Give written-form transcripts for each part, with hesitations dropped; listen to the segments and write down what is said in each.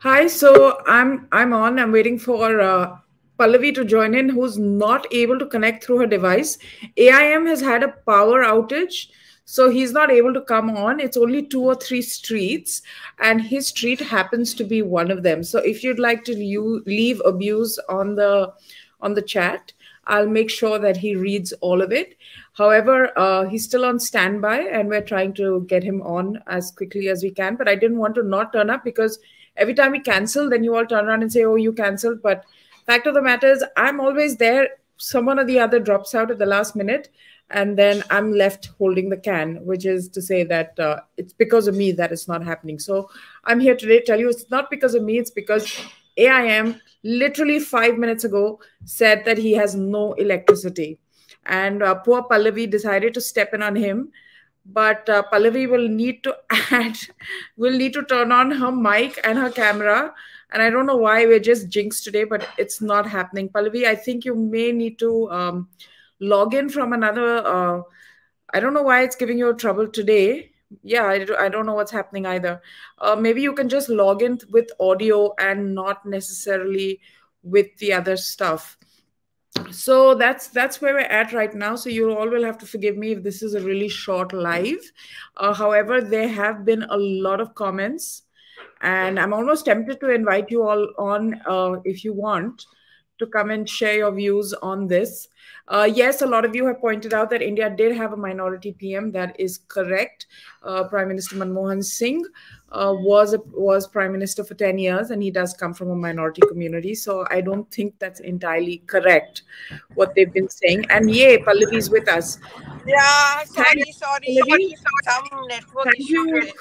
Hi, so I'm on. I'm waiting for Pallavi to join in, who's not able to connect through her device. AIM has had a power outage, so he's not able to come on. It's only two or three streets, and his street happens to be one of them. So if you'd like to leave abuse on the chat, I'll make sure that he reads all of it. However, he's still on standby, and we're trying to get him on as quickly as we can. But I didn't want to not turn up because every time we cancel, then you all turn around and say, oh, you canceled. But fact of the matter is, I'm always there. Someone or the other drops out at the last minute, and then I'm left holding the can, which is to say that it's because of me that it's not happening. So I'm here today to tell you it's not because of me, it's because AIM literally 5 minutes ago said that he has no electricity. And poor Pallavi decided to step in on him, but Pallavi will need to will need to turn on her mic and her camera. And I don't know why we're just jinxed today, but it's not happening. Pallavi, I think you may need to log in from another. I don't know why it's giving you trouble today. Yeah, I don't know what's happening either. Maybe you can just log in with audio and not necessarily with the other stuff. So that's where we're at right now. So you all will have to forgive me if this is a really short live. However, there have been a lot of comments, and I'm almost tempted to invite you all on if you want to come and share your views on this. Yes, a lot of you have pointed out that India did have a minority PM. That is correct. Prime Minister Manmohan Singh was Prime Minister for 10 years, and he does come from a minority community. So I don't think that's entirely correct what they've been saying. And yay, Pallavi's with us. Yeah, Thanks, sorry. Pallavi. Some network Thank issue you. today.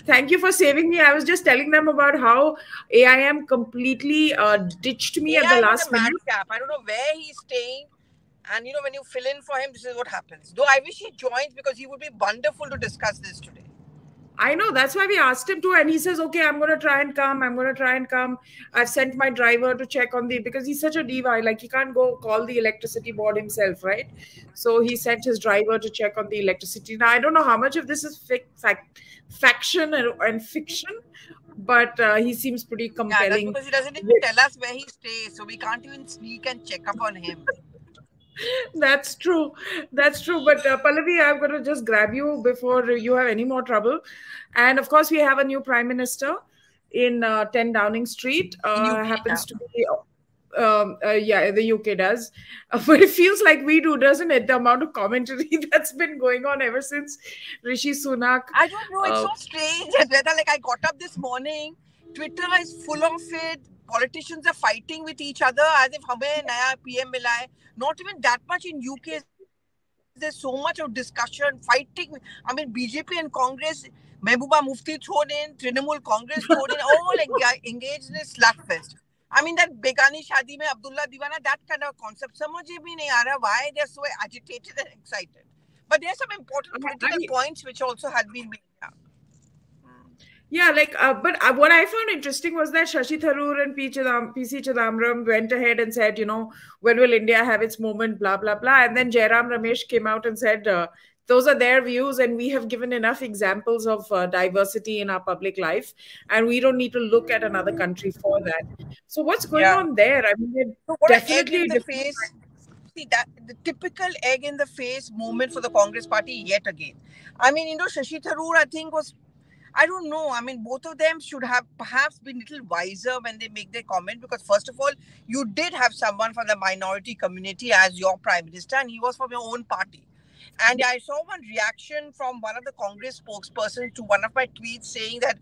Thank you for saving me. I was just telling them about how AIM completely ditched me at the AI was last a minute. madcap. I don't know where he's staying. And when you fill in for him, this is what happens. Though I wish he joins because he would be wonderful to discuss this today. I know. That's why we asked him to. And he says, okay, I'm going to try and come. I'm going to try and come. I've sent my driver to check on because he's such a diva. Like, he can't go call the electricity board himself, right? So he sent his driver to check on the electricity. Now, I don't know how much of this is faction and fiction, but he seems pretty Yeah, that's compelling. because he doesn't even tell us where he stays. So we can't even sneak and check up on him. That's true. That's true. But Pallavi, I'm going to just grab you before you have any more trouble. And of course, we have a new prime minister in 10 Downing Street. UK, Happens to be, yeah, the UK does. But it feels like we do, doesn't it? The amount of commentary that's been going on ever since Rishi Sunak. I don't know. It's so strange. Whether I got up this morning, Twitter is full of it. Politicians are fighting with each other as if हमें नया PM मिला है. Not even that much in UK. There's so much of discussion, fighting. I mean, BJP and Congress, Mehbooba Mufti thrown in, Trinamool Congress thrown in, all engaged in a slugfest. I mean, that Begani Shadi mein Abdullah Diwana, that kind of concept. समझ ही नहीं आ रहा why they're so agitated and excited. But there's some important political points which also had been made. Yeah, but what I found interesting was that Shashi Tharoor and PC Chidambaram went ahead and said, when will India have its moment, blah, blah, blah. And then Jairam Ramesh came out and said, those are their views, and we have given enough examples of diversity in our public life, and we don't need to look at another country for that. So what's going on there? I mean, definitely egg in the face. See, that the typical egg in the face moment for the Congress party yet again. I mean, Shashi Tharoor, I think I don't know. I mean, both of them should have perhaps been a little wiser when they make their comment, because first of all, you did have someone from the minority community as your prime minister, and he was from your own party. And I saw one reaction from one of the Congress spokespersons to one of my tweets saying that,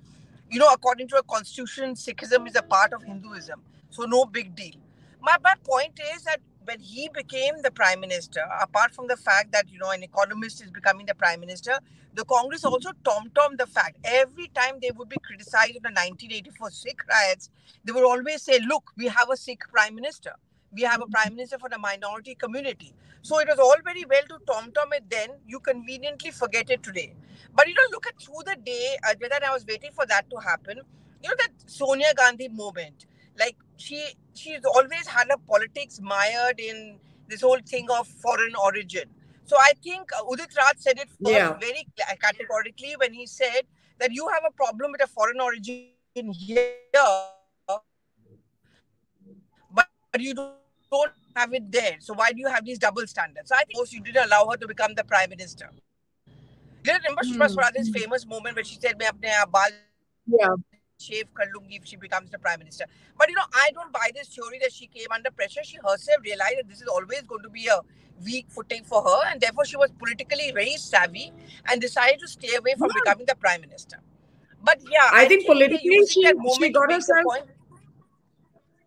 according to a constitution, Sikhism is a part of Hinduism. So no big deal. My point is that when he became the prime minister, apart from the fact that, an economist is becoming the prime minister, the Congress also tom-tommed the fact. Every time they would be criticized in the 1984 Sikh riots, they would always say, look, we have a Sikh prime minister. We have a prime minister for the minority community. So it was all very well to tom-tom it then. You conveniently forget it today. But, look at through the day, whether I was waiting for that to happen, that Sonia Gandhi moment. Like, she's always had a politics mired in this whole thing of foreign origin. So I think Udit Raj said it first very categorically when he said that you have a problem with a foreign origin but you don't have it there. So why do you have these double standards? So I think most you didn't allow her to become the prime minister. You didn't remember Sushma Swaraj's Hmm. famous moment when she said, "मैं अपने आप बाल shave कर लूंगी if she Yeah. becomes the prime minister." But I don't buy this theory that she came under pressure. She herself realized that this is always going to be a weak footing for her, and therefore she was politically very savvy and decided to stay away from becoming the prime minister. But yeah, I think they're using that I think moment to make the politically point. she got herself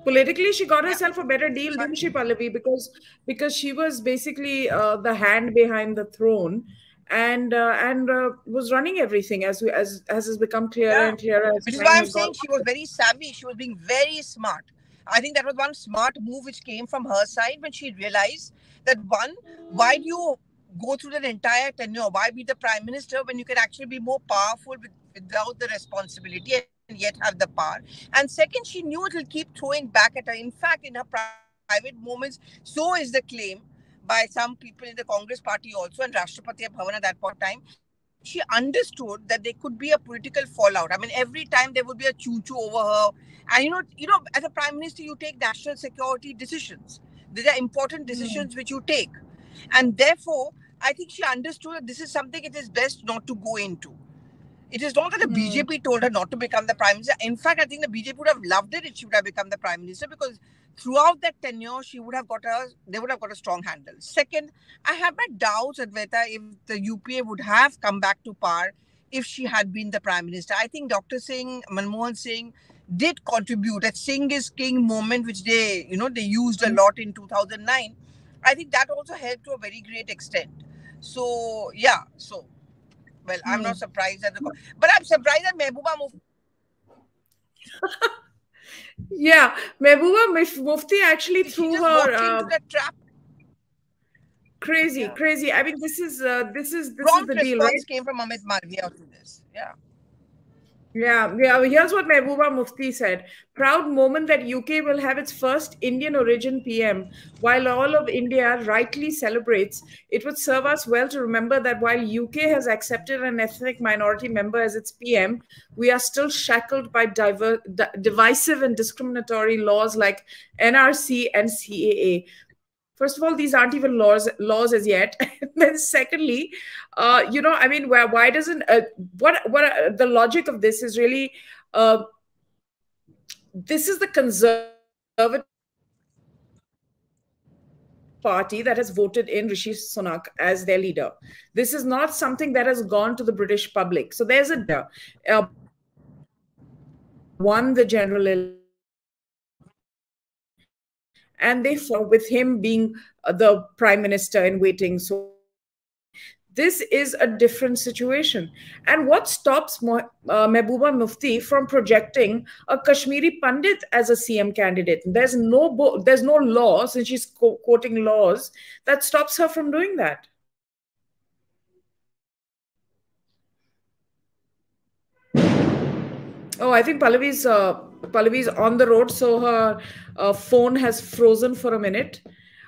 politically she Yeah, got herself a better deal, sorry. didn't she, Pallavi? Because she was basically the hand behind the throne, and was running everything as has become clearer Yeah. and clearer as Which is why time I'm has gone saying she was on. very savvy. She was being very smart. I think that was one smart move which came from her side when she realized that one, why do you go through that entire tenure? Why be the prime minister when you can actually be more powerful without the responsibility and yet have the power? And second, she knew it will keep throwing back at her. In fact, in her private moments, so is the claim by some people in the Congress party also and Rashtrapati Bhavan at that point of time. She understood that there could be a political fallout. I mean, every time there would be a choo-choo over her. And as a prime minister, you take national security decisions. These are important decisions which you take. And therefore, I think she understood that this is something it is best not to go into. It is not that the Hmm. BJP told her not to become the prime minister. In fact, I think the BJP would have loved it if she would have become the prime minister because throughout that tenure, they would have got a strong handle. Second, I have my doubts, Advaita, if the UPA would have come back to power if she had been the prime minister. I think Dr. Singh, Manmohan Singh did contribute. That Singh is king moment, which they used a lot in 2009. I think that also helped to a very great extent. So, yeah. So, well, I'm not Hmm. surprised at but I'm surprised that Mehbooba Mufti is not walking into that trap. Yeah, Mufti She actually just threw walked into her that trap. crazy, Yeah. crazy. I mean, this is the Prompt deal, right? response came from Amit Malviya to this. Yeah. Yeah, yeah. Here's what Mehbooba Mufti said. Proud moment that UK will have its first Indian origin PM. While all of India rightly celebrates, it would serve us well to remember that while UK has accepted an ethnic minority member as its PM, we are still shackled by divisive and discriminatory laws like NRC and CAA. First of all, these aren't even laws as yet. And then secondly, I mean, why doesn't what the logic of this is really, uh, this is the Conservative Party that has voted in Rishi Sunak as their leader. This is not something that has gone to the British public. So there's a difference here. Both parties won the general election, and they fought with him being the prime minister in waiting, so to say. This is a different situation. And what stops Mehbooba Mufti from projecting a Kashmiri Pandit as a CM candidate? There's no law, since she's quoting laws, that stops her from doing that. Oh, I think Pallavi's on the road, so her phone has frozen for a minute.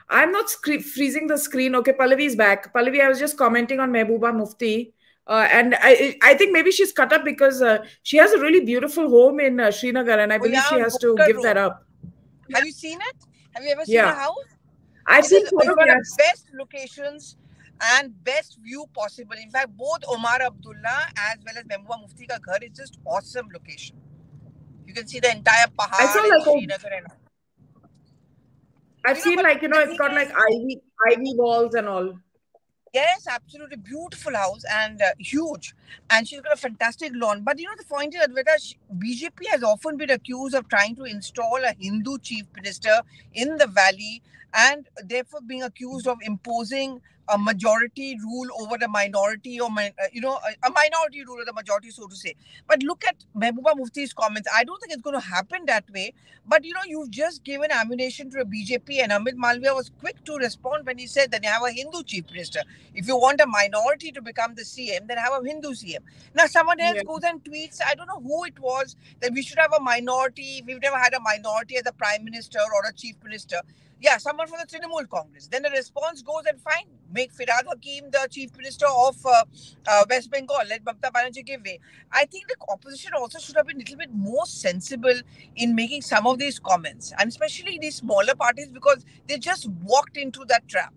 I'm not freezing the screen. Okay, Pallavi's back. Pallavi, I was just commenting on Mehbooba Mufti. And I think maybe she's cut up because she has a really beautiful home in Srinagar, and I Oh, believe yeah, she on has to Bhutkar give that Road. up. Have you seen it? Have you ever seen her Yeah, house? I've It seen is. It's one of the photographs. best locations and best view possible. In fact, both Omar Abdullah as well as Mehbooba Mufti ka ghar is just awesome location. You can see the entire I saw Pahad in like Srinagar and all. I've seen But like the it's thing got like is, ivy walls and all. yes, absolutely beautiful house and huge, and she's got a fantastic lawn. But the point is, Advaita, BJP has often been accused of trying to install a Hindu chief minister in the valley, and therefore being accused of imposing a majority rule over the minority, or a minority rule over the majority, so to say. But look at Mehbooba Mufti's comments. I don't think it's going to happen that way. But you've just given ammunition to a BJP, and Amit Malviya was quick to respond when he said that you have a Hindu chief minister. If you want a minority to become the CM, then have a Hindu CM. Now, someone else Yeah. goes and tweets, I don't know who it was, that we should have a minority. We've never had a minority as a prime minister or a chief minister. Yeah, someone from the Trinamool Congress. Then the response goes and fine, make Firhad Hakim the chief minister of West Bengal. Let Mamata Banerjee give way. I think the opposition also should have been a little bit more sensible in making some of these comments, and especially these smaller parties, because they just walked into that trap.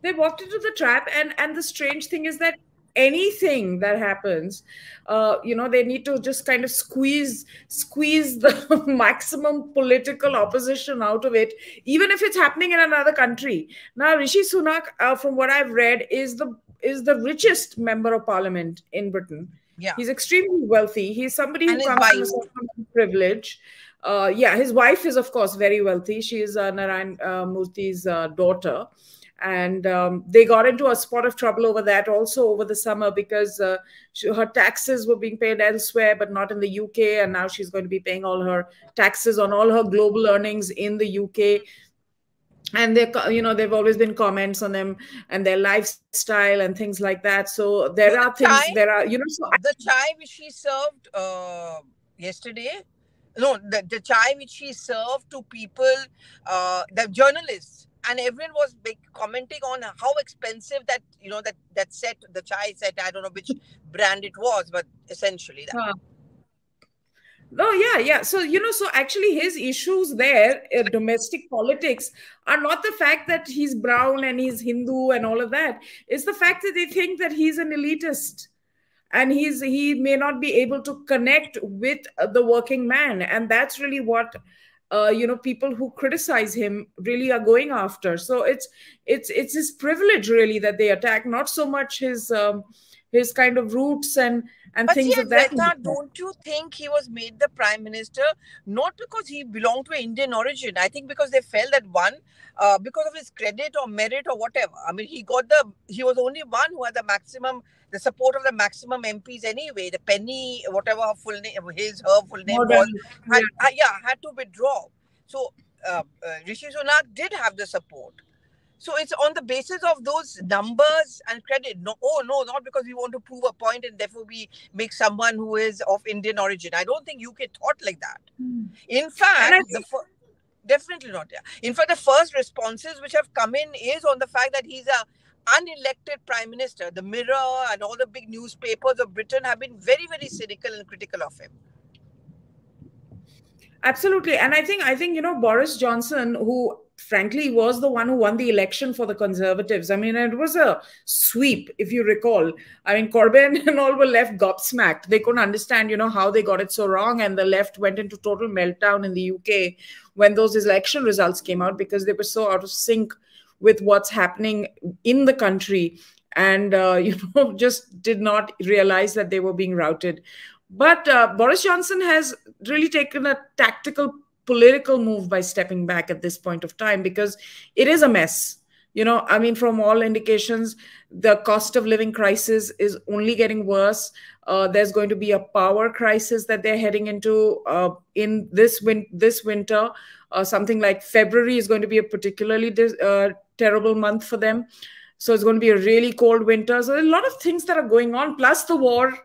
They walked into the trap, and the strange thing is that anything that happens, they need to just kind of squeeze the maximum political opposition out of it, even if it's happening in another country. Now Rishi Sunak, from what I've read, is the richest member of parliament in Britain. Yeah, He's extremely wealthy. He's somebody who and his comes from a wife. certain amount of privilege. Yeah, his wife is, of course, very wealthy. She is Narayan Murthy's daughter. And they got into a spot of trouble over that also over the summer, because her taxes were being paid elsewhere but not in the UK, and now she's going to be paying all her taxes on all her global earnings in the UK. And they've always been comments on them and their lifestyle and things like that. So there No, are things, there are, so the chai which she served yesterday, no, the chai which she served to people, the journalists, and everyone was commenting on how expensive that set, the chai set. I don't know which brand it was, but essentially that. Oh, yeah, yeah. So, so actually his issues there, domestic politics, are not the fact that he's brown and he's Hindu and all of that. It's the fact that they think that he's an elitist, and he may not be able to connect with the working man. And that's really what, people who criticize him really are going after. So it's his privilege really that they attack, not so much his kind of roots and But see, things of that Advaita, nature. don't you think he was made the prime minister not because he belonged to Indian origin? I think because they felt that one, because of his credit or merit or whatever. I mean, he was only one who had the support of the maximum MPs anyway. The Penny, whatever her full name, her full name Modern, was, yeah. had to withdraw. So Rishi Sunak did have the support. So it's on the basis of those numbers and credit. No, oh no, not because we want to prove a point and therefore we make someone who is of Indian origin. I don't think UK thought like that. In And fact, I think definitely not. Yeah. In fact, the first responses which have come in is on the fact that he's a unelected prime minister. The Mirror and all the big newspapers of Britain have been very, very cynical and critical of him. absolutely. And I think, Boris Johnson, who frankly was the one who won the election for the Conservatives. I mean, it was a sweep, if you recall. I mean, Corbyn and all were left gobsmacked. They couldn't understand, how they got it so wrong. And the left went into total meltdown in the UK when those election results came out, because they were so out of sync with what's happening in the country, and just did not realize that they were being routed. But Boris Johnson has really taken a tactical political move by stepping back at this point of time, because it is a mess. I mean, from all indications, the cost of living crisis is only getting worse. There's going to be a power crisis that they're heading into in this winter. Something like February is going to be a particularly terrible month for them. So it's going to be a really cold winter. So there are a lot of things that are going on, plus the war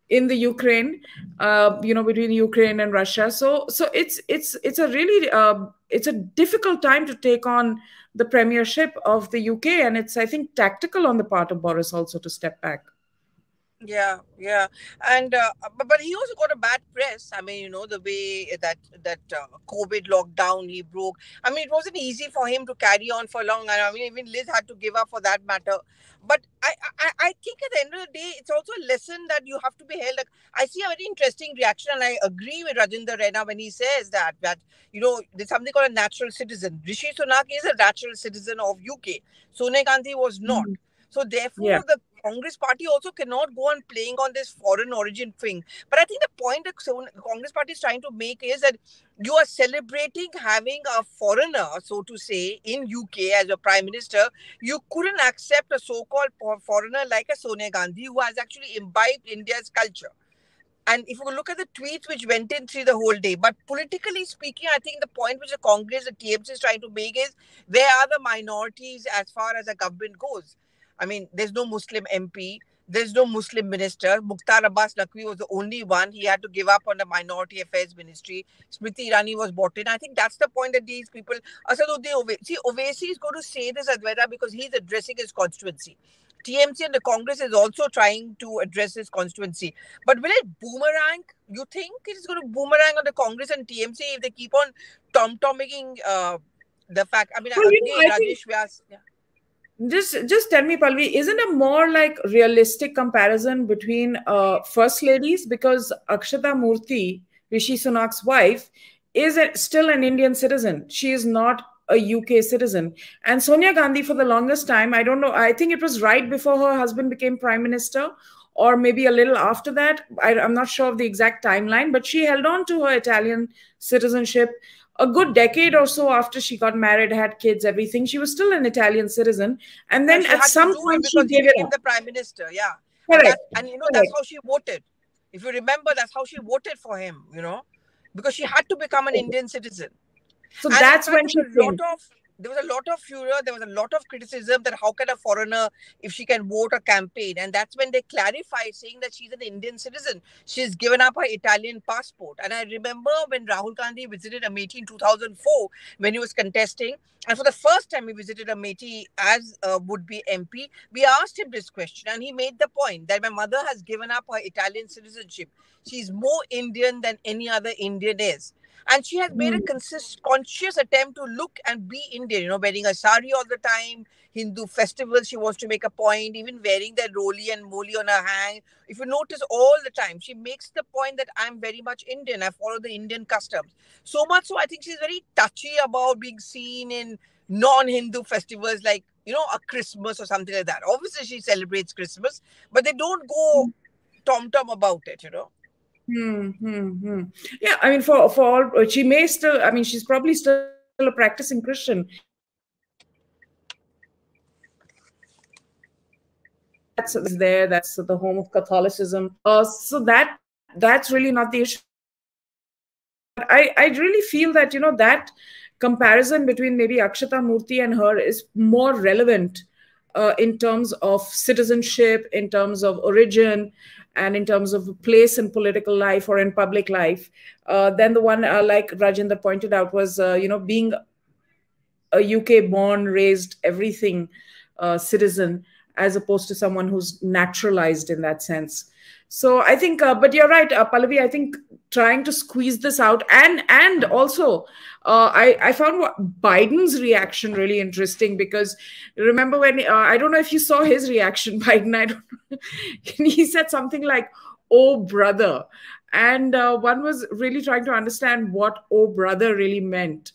in the Ukraine, between Ukraine and Russia. So it's a really it's a difficult time to take on the premiership of the UK, and it's, I think, tactical on the part of Boris also to step back. Yeah, yeah, and but he also got a bad press. I mean, the way that COVID lockdown he broke. I mean, it wasn't easy for him to carry on for long, and I mean, even Liz had to give up for that matter. But I think at the end of the day, it's also a lesson that you have to be held. Like, I see a very interesting reaction, and I agree with Rajinder Rena when he says that there's something called a natural citizen. Rishi Sunak is a natural citizen of UK. Sonia Gandhi was not. Mhm. So therefore, Yeah. the Congress party also cannot go on playing on this foreign origin thing. But I think the point that Congress party is trying to make is that you are celebrating having a foreigner, so to say, in UK as a prime minister. You couldn't accept a so-called foreigner like a Sonia Gandhi who has actually imbibed India's culture. And if you look at the tweets which went in through the whole day, but politically speaking, I think the point which the Congress, the TMC is trying to make is where are the minorities as far as the government goes? I mean, there's no Muslim MP. There's no Muslim minister. Mukhtar Abbas Naqvi was the only one. He had to give up on the minority affairs ministry. Smriti Irani was brought in. I think that's the point that these people. Asaduddin Owaisi. See, Owaisi is going to say this, Advaita, because he's addressing his constituency. TMC and the Congress is also trying to address his constituency. But will it boomerang? You think it is going to boomerang on the Congress and TMC if they keep on tom-tomming the fact? I mean, Well, again, I think Rajesh Vyas. Yeah. just tell me, Pallavi, isn't a more like realistic comparison between first ladies, because Akshata Murthy, Rishi Sunak's wife, is still an Indian citizen. She is not a UK citizen. And Sonia Gandhi, for the longest time, I don't know, I think it was right before her husband became prime minister, or maybe a little after that. I'm not sure of the exact timeline, but she held on to her Italian citizenship a good decade or so after she got married, had kids, everything. She was still an Italian citizen. And Yeah, then she at had to some do it point, she because he gave it became up. the prime minister. Yeah, Correct. and that's Correct. how she voted. If you remember, that's how she voted for him. Because she had to become an Indian citizen. So And in that's fact, when she changed. there was a lot of furor, there was a lot of criticism that how can a foreigner, if she can vote or campaign, and that's when they clarified, saying that she's an Indian citizen. She's given up her Italian passport. And I remember when Rahul Gandhi visited Amethi in 2004, when he was contesting, and for the first time he visited Amethi as a would-be MP, we asked him this question, and he made the point that my mother has given up her Italian citizenship. She's more Indian than any other Indian is. And she has made a Hmm. conscious attempt to look and be Indian, wearing a sari all the time, Hindu festivals, she wants to make a point, even wearing that roli and moli on her hand. If you notice all the time, she makes the point that I'm very much Indian. I follow the Indian customs. So much so, I think she's very touchy about being seen in non-Hindu festivals like, a Christmas or something like that. Obviously, she celebrates Christmas, but they don't go tom-tom about it. Hmm, hmm, hmm. Yeah, I mean, for all, she may still, I mean, she's probably still a practicing Christian. That's there. That's the home of Catholicism. So that's really not the issue. But I really feel that that comparison between maybe Akshata Murthy and her is more relevant in terms of citizenship, in terms of origin, and in terms of place in political life or in public life, than the one like Rajendra pointed out was being a UK born, raised, everything citizen, as opposed to someone who's naturalized in that sense. So I think, but you're right, Pallavi. I think trying to squeeze this out, and also, I found Biden's reaction really interesting, because remember when I don't know if you saw his reaction, Biden. I don't know, he said something like, "Oh brother," and one was really trying to understand what "oh brother" really meant.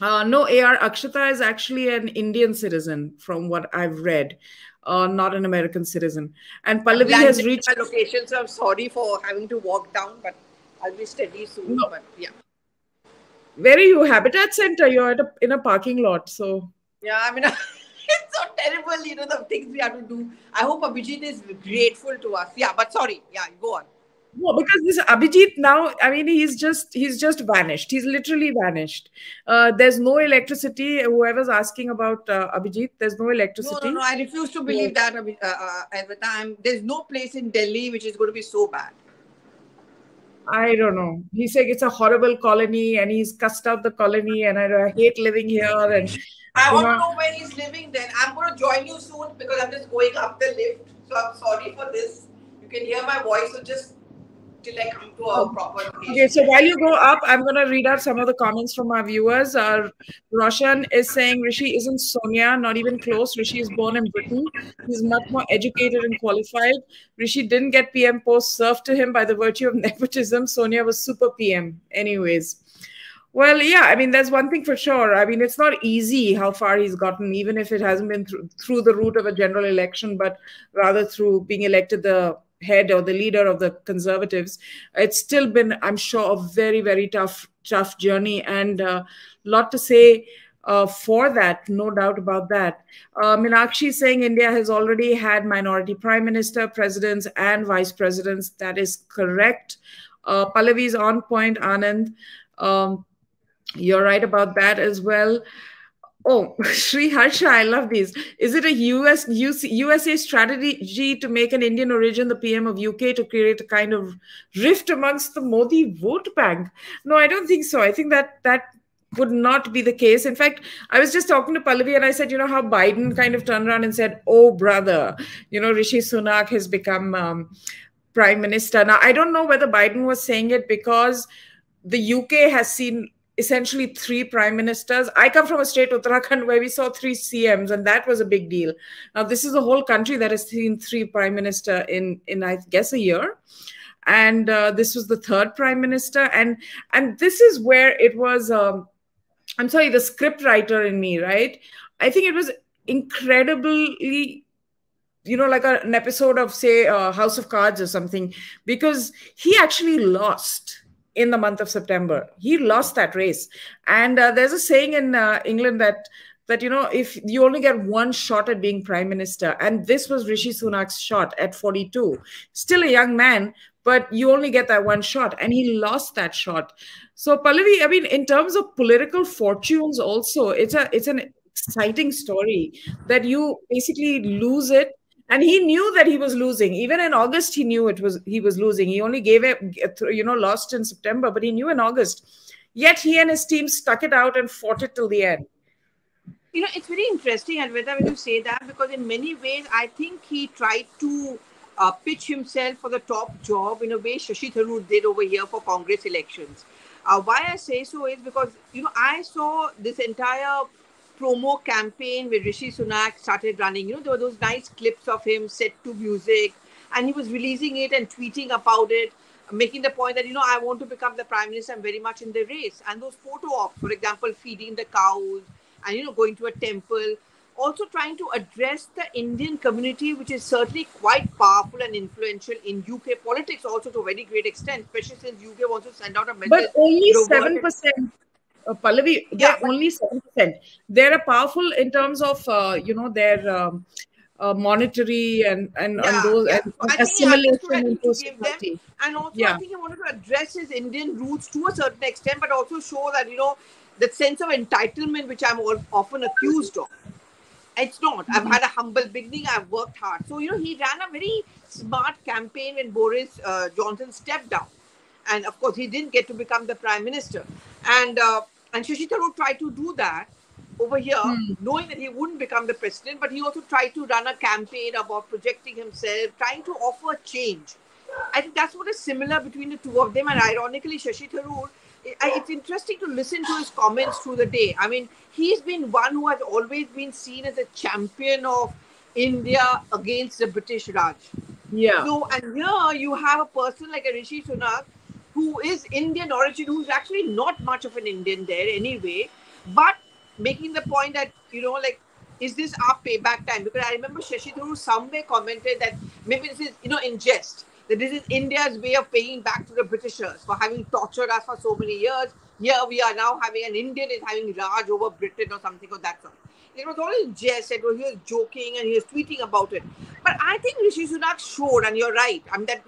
No, AR Akshata is actually an Indian citizen, from what I've read, not an American citizen. And I've Pallavi has landed in reached. my location, so I'm sorry for having to walk down, but I'll be steady soon. No, But yeah. where are you? Habitat Center. You're in a parking lot. So. Yeah, I mean, it's so terrible, the things we have to do. I hope Abhijit is grateful to us. Yeah, but sorry. Yeah, go on. No, because this Abhijit now, I mean, he's just vanished. He's literally vanished. There's no electricity. Whoever's asking about Abhijit, there's no No, no, no. electricity. I refuse to So believe that at the time. There's no place in Delhi which is going to be so bad. I don't know. He's saying it's a horrible colony, and he's cussed out the colony, and I hate living here. And I you want to know, know where he's living then. I'm going to join you soon because I'm just going up the lift. So I'm sorry for this. You can hear my voice, so just till I come to a proper okay, location. so while you go up, I'm going to read out some of the comments from our viewers. Roshan is saying Rishi isn't Sonia, not even close. Rishi is born in Britain. He's much more educated and qualified. Rishi didn't get PM post served to him by the virtue of nepotism. Sonia was super PM. Anyways. Well, yeah, I mean, there's one thing for sure. I mean, it's not easy how far he's gotten, even if it hasn't been through the route of a general election, but rather through being elected the head or the leader of the Conservatives. It's still been, I'm sure, a very, very tough journey, and a lot to say for that, no doubt about that. Meenakshi is saying India has already had minority prime minister, presidents, and vice presidents. That is correct. Pallavi is on point, Anand. You're right about that as well. Oh, Sri Harsha, I love these. Is it a USA strategy to make an Indian origin the PM of UK to create a kind of rift amongst the Modi vote bank? No, I don't think so. I think that would not be the case. In fact, I was just talking to Pallavi and I said, how Biden kind of turned around and said, "Oh, brother, Rishi Sunak has become prime minister." Now, I don't know whether Biden was saying it because the UK has seen essentially three prime ministers. I come from a state, Uttarakhand, where we saw three CMs, and that was a big deal. Now, this is a whole country that has seen three prime minister in I guess a year, and this was the third prime minister, and this is where it was. I'm sorry, the script writer in me, right? I think it was incredibly like an episode of, say, House of Cards or something, because he actually lost in the month of September. He lost that race. And there's a saying in England that if you only get one shot at being prime minister, and this was Rishi Sunak's shot at 42, still a young man, but you only get that one shot, and he lost that shot. So Pallavi, I mean, in terms of political fortunes also, it's an exciting story that you basically lose it. And he knew that he was losing. Even in August, he knew he was losing. He only gave it, lost in September, but he knew in August. Yet he and his team stuck it out and fought it till the end. It's very interesting, Advaita, when you say that, because in many ways, I think he tried to pitch himself for the top job in a way Shashi Tharoor did over here for Congress elections. Why I say so is because, I saw this entire promo campaign where Rishi Sunak started running. There were those nice clips of him set to music, and he was releasing it and tweeting about it, making the point that, I want to become the prime minister. I'm very much in the race. And those photo ops, for example, feeding the cows and, going to a temple, also trying to address the Indian community, which is certainly quite powerful and influential in UK politics also to a very great extent, especially since UK wants to send out a message. But only 7%. Pallavi, they're only 7%. They're powerful in terms of, their monetary and those and assimilation into society. And also, I think he wanted to address his Indian roots to a certain extent, but also show that, that sense of entitlement, which I'm often accused of. It's not. I've had a humble beginning. I've worked hard. So, he ran a very smart campaign when Boris Johnson stepped down. And of course, he didn't get to become the prime minister. And Shashi Tharoor tried to do that over here, knowing that he wouldn't become the president. But he also tried to run a campaign about projecting himself, trying to offer change. I think that's what is similar between the two of them. And ironically, Shashi Tharoor, it's interesting to listen to his comments through the day. I mean, he's been one who has always been seen as a champion of India against the British Raj. Yeah. So, and here you have a person like a Rishi Sunak, who is Indian origin, who's actually not much of an Indian there anyway, but making the point that, is this our payback time? Because I remember Shashi Tharoor somewhere commented that maybe this is, in jest, that this is India's way of paying back to the Britishers for having tortured us for so many years. Here we are now having an Indian is having Raj over Britain or something of that sort. It was all in jest, and he was joking and he was tweeting about it. But I think Rishi Sunak showed, and you're right, that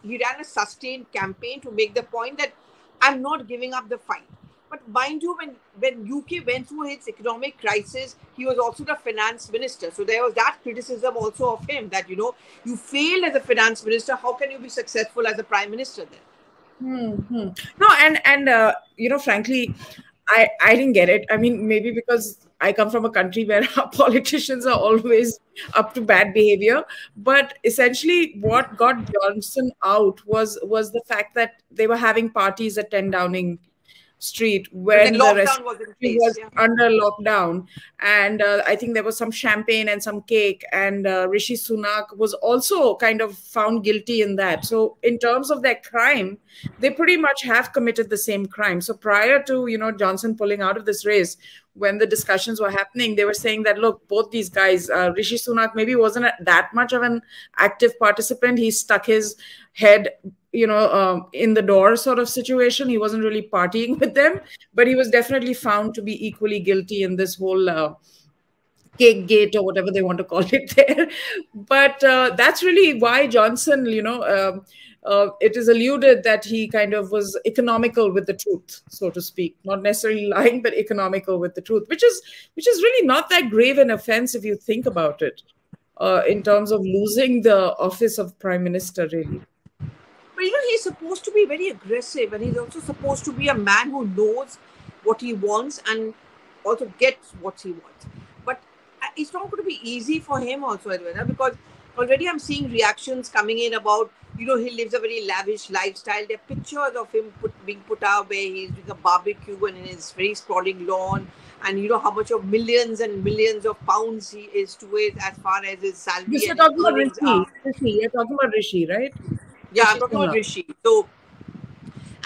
he ran a sustained campaign to make the point that I'm not giving up the fight. But mind you, when UK went through its economic crisis, he was also the finance minister. So there was that criticism also of him that, you failed as a finance minister. How can you be successful as a prime minister then? No, and frankly, I didn't get it. I mean, maybe because I come from a country where our politicians are always up to bad behavior. But essentially, what got Johnson out was the fact that they were having parties at 10 Downing Street when the rest was under lockdown, and I think there was some champagne and some cake, and Rishi Sunak was also kind of found guilty in that. So in terms of their crime, they pretty much have committed the same crime. So prior to Johnson pulling out of this race, when the discussions were happening, they were saying that, look, both these guys, Rishi Sunak maybe wasn't that much of an active participant. He stuck his head in the door sort of situation. He wasn't really partying with them, but he was definitely found to be equally guilty in this whole cake gate or whatever they want to call it there. But that's really why Johnson, it is alluded that he kind of was economical with the truth, so to speak, not necessarily lying, but economical with the truth, which is really not that grave an offense if you think about it, in terms of losing the office of prime minister, really. But he's supposed to be very aggressive, and he's also supposed to be a man who knows what he wants and also gets what he wants. But it's not going to be easy for him also, Adwaita, because already I'm seeing reactions coming in about, he lives a very lavish lifestyle. There are pictures of him being put out where he's doing a barbecue and in his very sprawling lawn, and how much of millions and millions of pounds he is to it as far as his salary This you're and his talking about earnings are. Rishi. You're talking about Rishi, right? Yeah, I'm Rishi talking about Sunak. Rishi. So,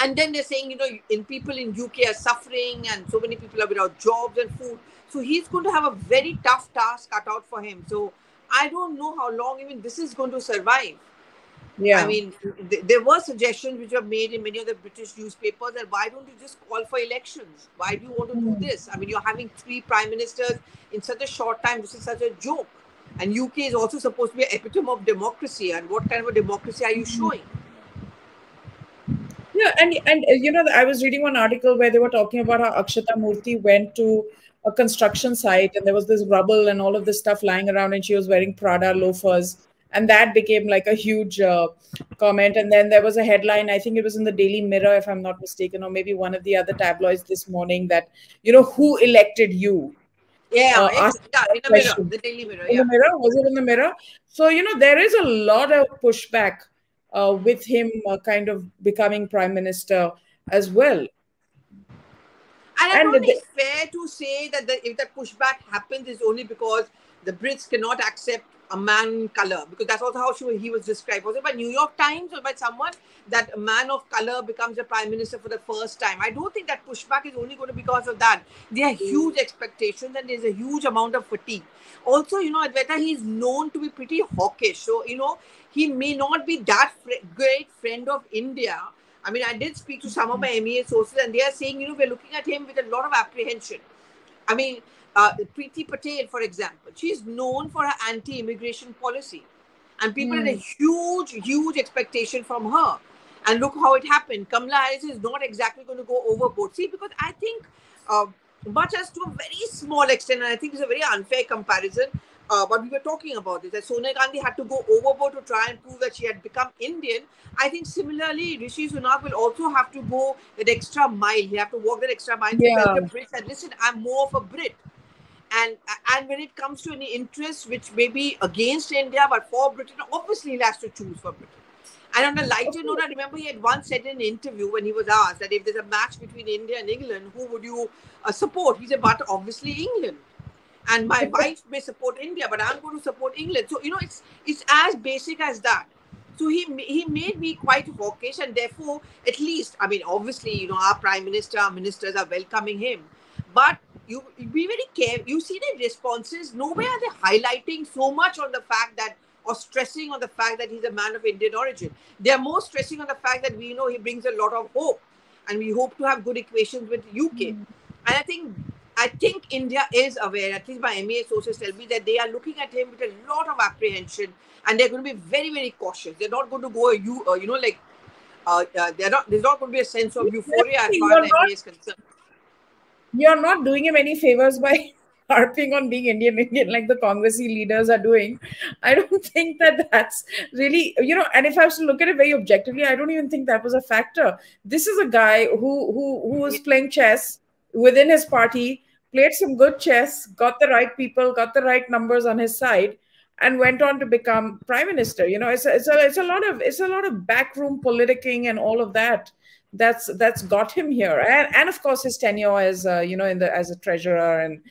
and then they're saying, in people in UK are suffering and so many people are without jobs and food. So he's going to have a very tough task cut out for him. So I don't know how long even this is going to survive. I Yeah. mean, there were suggestions which were made in many of the British newspapers that why don't you just call for elections? Why do you want to do Hmm. this? I mean, you're having 3 prime ministers in such a short time. This is such a joke. And UK is also supposed to be an epitome of democracy. And what kind of a democracy are you showing? Yeah, and I was reading one article where they were talking about how Akshata Murthy went to a construction site and there was this rubble and all of this stuff lying around, and she was wearing Prada loafers, and that became like a huge comment. And then there was a headline, I think it was in the Daily Mirror, if I'm not mistaken, or maybe one of the other tabloids this morning, that who elected you? Yeah, Asking yeah, that in a mirror, question. the Daily Mirror, In the yeah. mirror? Was it in the mirror? So, there is a lot of pushback with him kind of becoming prime minister as well. And I And don't think it's fair to say that if that pushback happens, is only because the Brits cannot accept a man in color, because that's also how he was described. Was it by New York Times or by someone that a man of color becomes a prime minister for the first time? I don't think that pushback is only going to be because of that. There are huge expectations and there's a huge amount of fatigue. Also, Adwaita, he's known to be pretty hawkish. So, he may not be that great friend of India. I mean, I did speak to some of my MEA sources, and they are saying, we're looking at him with a lot of apprehension. I mean, Preeti Patel, for example, she's known for her anti-immigration policy, and people had a huge, huge expectation from her. And look how it happened. Kamala Harris is not exactly going to go overboard. See, because I think, uh, much as to a very small extent, and I think it's a very unfair comparison, but we were talking about this, that Sonia Gandhi had to go overboard to try and prove that she had become Indian. I think similarly, Rishi Sunak will also have to go that extra mile. He have to walk that extra mile to tell yeah, the Brits that, listen, I'm more of a Brit. And when it comes to any interests which may be against India but for Britain, obviously he has to choose for Britain. And on a of lighter note, course. I remember he had once said in an interview when he was asked that if there's a match between India and England, who would you support? He said, but obviously England. And my wife may support India, but I'm going to support England. So, it's as basic as that. So he made me quite hawkish, and therefore, at least, I mean, obviously, our prime minister, our ministers are welcoming him, but you be very careful. You see the responses. Nowhere are they highlighting so much on the fact that, or stressing on the fact that he's a man of Indian origin. They are more stressing on the fact that we know he brings a lot of hope, and we hope to have good equations with UK. And I think India is aware, at least my MEA sources tell me, that they are looking at him with a lot of apprehension, and they're going to be very, very cautious. They're not going to go, there's not going to be a sense of euphoria as Definitely, far as the MEA is concerned. you're not doing him any favors by harping on being Indian, like the Congressy leaders are doing. I don't think that that's really, and if I was to look at it very objectively, I don't even think that was a factor. This is a guy who was playing chess within his party, played some good chess, got the right people, got the right numbers on his side, and went on to become prime minister. It's a lot of backroom politicking and all of that that's got him here, and of course his tenure as in the as a treasurer and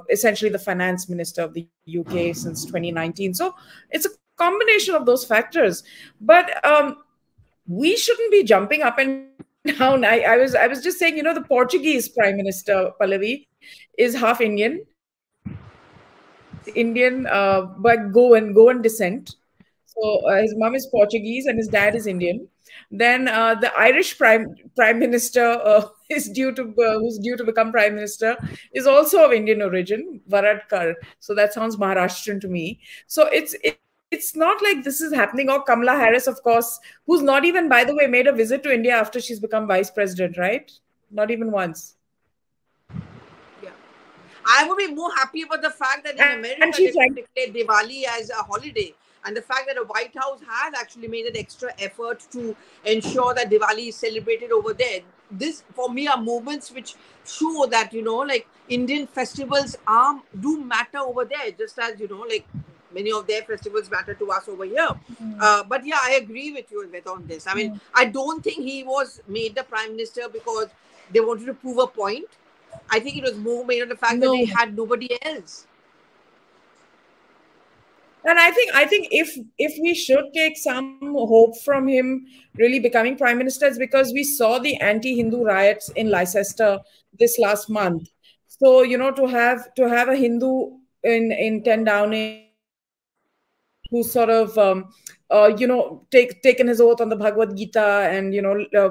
essentially the finance minister of the UK since 2019. So it's a combination of those factors. But we shouldn't be jumping up and down. I was just saying, the Portuguese prime minister, Pallavi, is half Indian. He's Indian by Goan descent. So his mom is Portuguese and his dad is Indian. Then the Irish prime minister who's due to become prime minister is also of Indian origin, Varadkar. So that sounds Maharashtrian to me. So it's it's not like this is happening. Or Kamala Harris, of course, who's not even, by the way, made a visit to India after she's become vice president, right? Not even once. Yeah. I would be more happy about the fact that in And she's America like, they could declare Diwali as a holiday. And the fact that the White House has actually made an extra effort to ensure that Diwali is celebrated over there. This, for me, are moments which show that, like Indian festivals do matter over there, just as, like many of their festivals matter to us over here. But yeah, I agree with you on this. I mean, I don't think he was made the prime minister because they wanted to prove a point. I think it was more made on the fact that they no. had nobody else. And I think if we should take some hope from him really becoming prime minister, it's because we saw the anti-Hindu riots in Leicester this last month. So to have a Hindu in 10 Downing who's sort of taken his oath on the Bhagavad Gita, and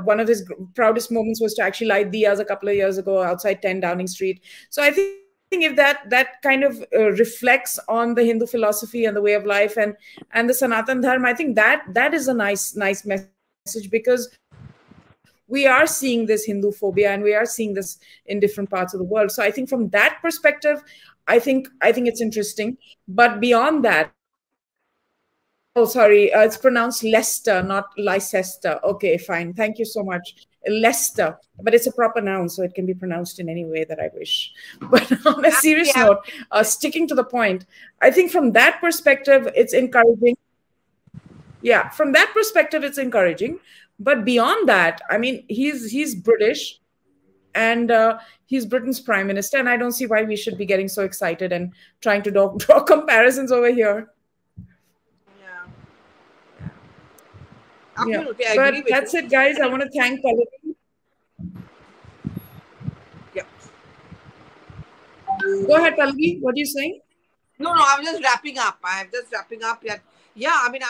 one of his proudest moments was to actually light diyas a couple of years ago outside 10 Downing Street. So I think if that kind of reflects on the Hindu philosophy and the way of life and the Sanatan Dharma, I think that is a nice message, because we are seeing this Hindu phobia and we are seeing this in different parts of the world. So I think from that perspective, I think it's interesting. But beyond that, I mean, it's pronounced Leicester, not Leicester. Okay, fine. Thank you so much. Leicester. But it's a proper noun, so it can be pronounced in any way that I wish. But on a serious note, Actually, have sticking to the point, I think from that perspective, it's encouraging. Yeah, from that perspective, it's encouraging. But beyond that, I mean, he's British, and he's Britain's prime minister, and I don't see why we should be getting so excited and trying to draw comparisons over here. yeah, Yeah, absolutely, I agree but with you. that's it, guys. I want to thank Pallavi. Yeah. Go ahead, Pallavi. What are you saying? No, I'm just wrapping up. I'm just wrapping up. Yeah. I mean,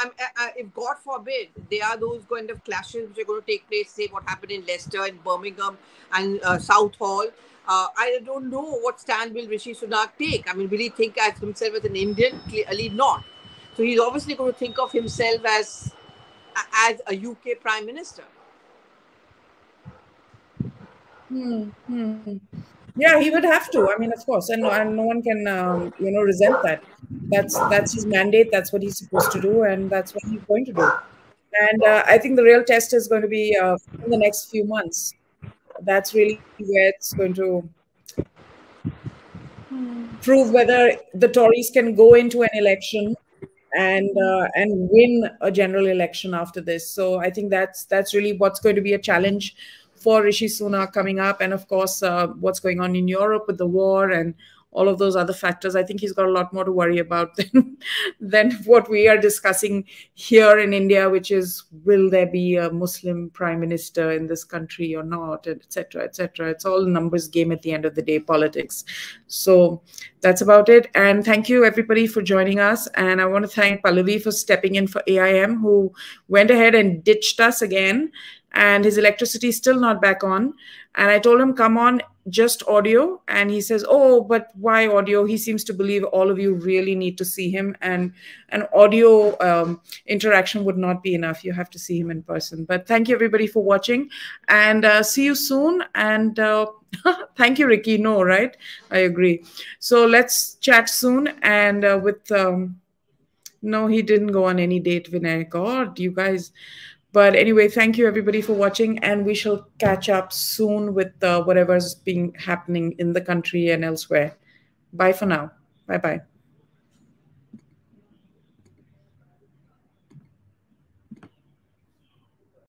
if God forbid there are those kind of clashes which are going to take place, say what happened in Leicester and Birmingham and Southall. I don't know what stand will Rishi Sunak take. I mean, will he think as himself as an Indian? Clearly not. So he's obviously going to think of himself as a UK Prime Minister. Hmm. Yeah, he would have to. I mean, of course, and no one can resent that. That's his mandate. That's what he's supposed to do, and that's what he's going to do. And I think the real test is going to be in the next few months. That's really where it's going to prove whether the Tories can go into an election and win a general election after this. So I think that's really what's going to be a challenge for Rishi Sunak coming up, and of course what's going on in Europe with the war and all of those other factors. I think he's got a lot more to worry about than what we are discussing here in India, which is, will there be a Muslim prime minister in this country or not, and etc. etc. It's all a numbers game at the end of the day, politics. So that's about it. And thank you everybody for joining us. And I want to thank Pallavi for stepping in for AIM, who went ahead and ditched us again. And his electricity is still not back on. And I told him, come on, just audio. And he says, oh, but why audio? He seems to believe all of you really need to see him. And an audio interaction would not be enough. You have to see him in person. But thank you, everybody, for watching. And see you soon. And thank you, Ricky. No, right? I agree. So let's chat soon. And no, he didn't go on any date, Vinay. God, you guys. But anyway, thank you everybody for watching, and we shall catch up soon with whatever's being happening in the country and elsewhere. Bye for now. Bye bye.